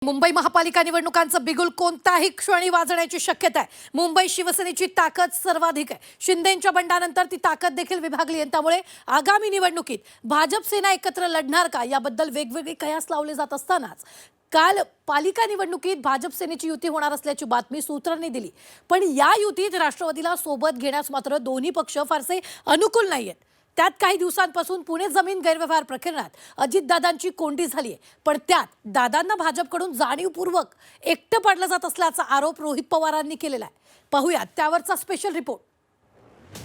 मुंबई महापालिका निवडणुकांचं बिगुल कोणत्याही क्षणी वाजण्याची शक्यता आहे। मुंबई शिवसेनेची ताकद सर्वाधिक आहे। शिंदेंच्या बंडानंतर ती ताकद देखील विभागली आहे। त्यामुळे आगामी निवडणुकीत भाजप सेना एकत्र लढणार का याबद्दल वेगवेगळे कयास लावले जात असतानाच काल पालिका निवडणुकीत भाजप सेनेची युती होणार असल्याची बातमी सूत्रांनी दिली। पण या युतीत राष्ट्रवादीला सोबत घेण्यास मात्र दोन्ही पक्ष फारसे अनुकूल नाहीयेत। त्यात काही दिवसांपासून पुणे जमीन गैरव्यवहार प्रकरणात अजितदादांची कोंडी झाली आहे। पण त्यात दादांना भाजपकडून जाणीवपूर्वक एकटं पाडलं जात असल्याचा आरोप रोहित पवारांनी केलेला आहे। पाहूया त्यावरचा स्पेशल रिपोर्ट।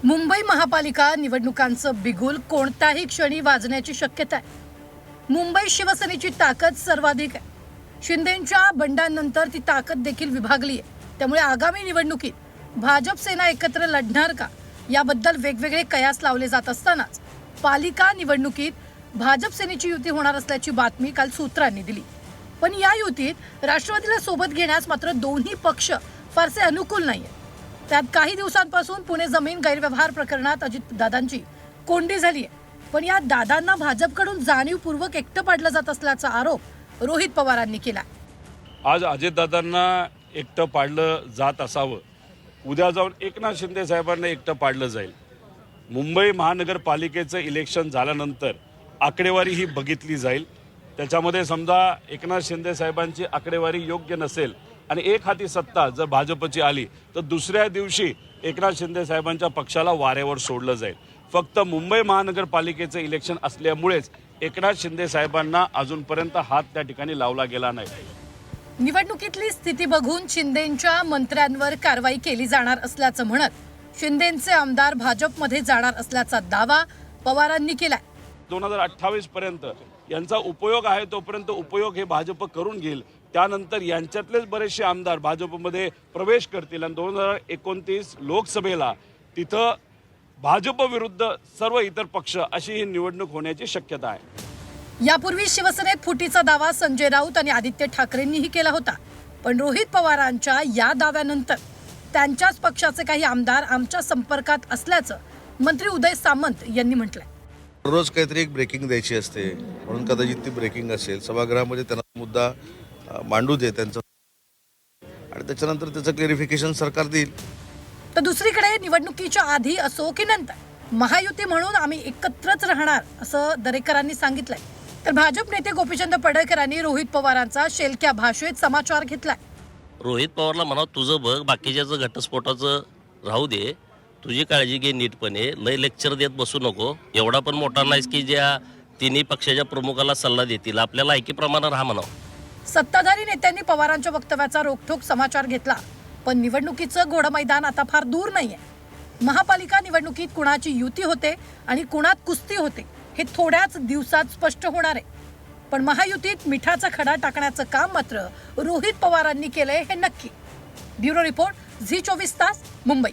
मुंबई महापालिका निवडणुकांचं बिगुल कोणत्याही क्षणी वाजण्याची शक्यता आहे। मुंबई शिवसेनेची ताकद सर्वाधिक आहे। शिंदेंच्या बंडानंतर ती ताकद देखील विभागली आहे। त्यामुळे आगामी निवडणुकीत भाजप सेना एकत्र लढणार का याबद्दल वेगवेगळे कयास लावले जात असतानाच पालिका निवडणुकीत भाजप सेनेची युती होणार असल्याची बातमी काल सूत्रांनी दिली। पण या युतीत राष्ट्रवादीला सोबत घेण्यास मात्र दोन्ही पक्ष फारसे अनुकूल नाहीयेत। त्यात काही दिवसांपासून पुणे जमीन गैरव्यवहार प्रकरणात अजितदादांची कोंडी झाली आहे। पण या दादांना भाजपकडून जाणीवपूर्वक एकटं पाडलं जात असल्याचा आरोप रोहित पवारांनी केला। आज अजितदादांना एकटं पाडलं जात असावं, उद्या जाऊन एकनाथ शिंदे साहेबांना एकटं पाडलं जाईल। मुंबई महानगरपालिकेचं इलेक्शन झाल्यानंतर आकडेवारी ही बघितली जाईल। त्याच्यामध्ये समजा एकनाथ शिंदे साहेबांची आकडेवारी योग्य नसेल आणि एक हाती सत्ता जर भाजपची आली तर दुसऱ्या दिवशी एकनाथ शिंदे साहेबांच्या पक्षाला वाऱ्यावर सोडलं जाईल। फक्त मुंबई महानगरपालिकेचं इलेक्शन असल्यामुळेच एकनाथ शिंदे साहेबांना अजूनपर्यंत हात त्या ठिकाणी लावला गेला नाही। निवडणुकीतली स्थिती बघून शिंदेंच्या मंत्र्यांवर कारवाई केली जाणार असल्याचं म्हणत शिंदेंचे आमदार भाजपमध्ये जाणार असल्याचा दावा पवारांनी केलाय। 2028 पर्यंत यांचा उपयोग आहे तोपर्यंत उपयोग हे भाजप करून घेईल। त्यानंतर यांच्यातलेच बरेचसे आमदार भाजपमध्ये प्रवेश करतील आणि 2029 लोकसभेला तिथं भाजप विरुद्ध सर्व इतर पक्ष अशी ही निवडणूक होण्याची शक्यता आहे। यापूर्वी शिवसेनेत फुटीचा दावा संजय राऊत आणि आदित्य ठाकरेंनीही केला होता। पण रोहित पवारांच्या या दाव्यानंतर त्यांच्याच पक्षाचे काही आमदार आमच्या संपर्कात असल्याचं मंत्री उदय सामंत यांनी म्हटलंय। रोज काहीतरी एक ब्रेकिंग द्यायची असते, म्हणून कदाचित ती ब्रेकिंग असेल। सभागृहामध्ये त्यांना मुद्दा मांडू दे त्यांचा आणि त्याच्यानंतर त्याचं क्लेरिफिकेशन सरकार देईल। तर दुसरीकडे निवडणुकीच्या आधी असो की नंतर महायुती म्हणून आम्ही एकत्रच राहणार असं दरेकरांनी सांगितलंय। तर भाजप नेते गोपीचंद पडळकरांनी रोहित पवारांचा शेलक्या भाषेत समाचार घेतलाय। रोहित पवारला म्हणाव तुझं बघ, बाकीच्याचं घटस्फोटाचं राहू दे, तुझी काळजी घे नीटपणे, लय लेक्चर देत बसू नको। एवढा पण मोठा नाहीस की ज्या तिन्ही पक्षाच्या प्रमुखाला सल्ला देतील, आपल्याला ऐकीप्रमाणे राहा म्हणाव। सत्ताधारी नेत्यांनी पवारांच्या वक्तव्याचा रोखठोक समाचार घेतला। पण निवडणुकीचं घोडं मैदान आता फार दूर नाहीये। महापालिका निवडणुकीत कुणाची युती होते आणि कुणात कुस्ती होते हे थोड्याच दिवसात स्पष्ट होणार आहे। पण महायुतीत मिठाचा खडा टाकण्याचं काम मात्र रोहित पवारांनी केलंय हे नक्की। ब्युरो रिपोर्ट, झी 24 तास, मुंबई।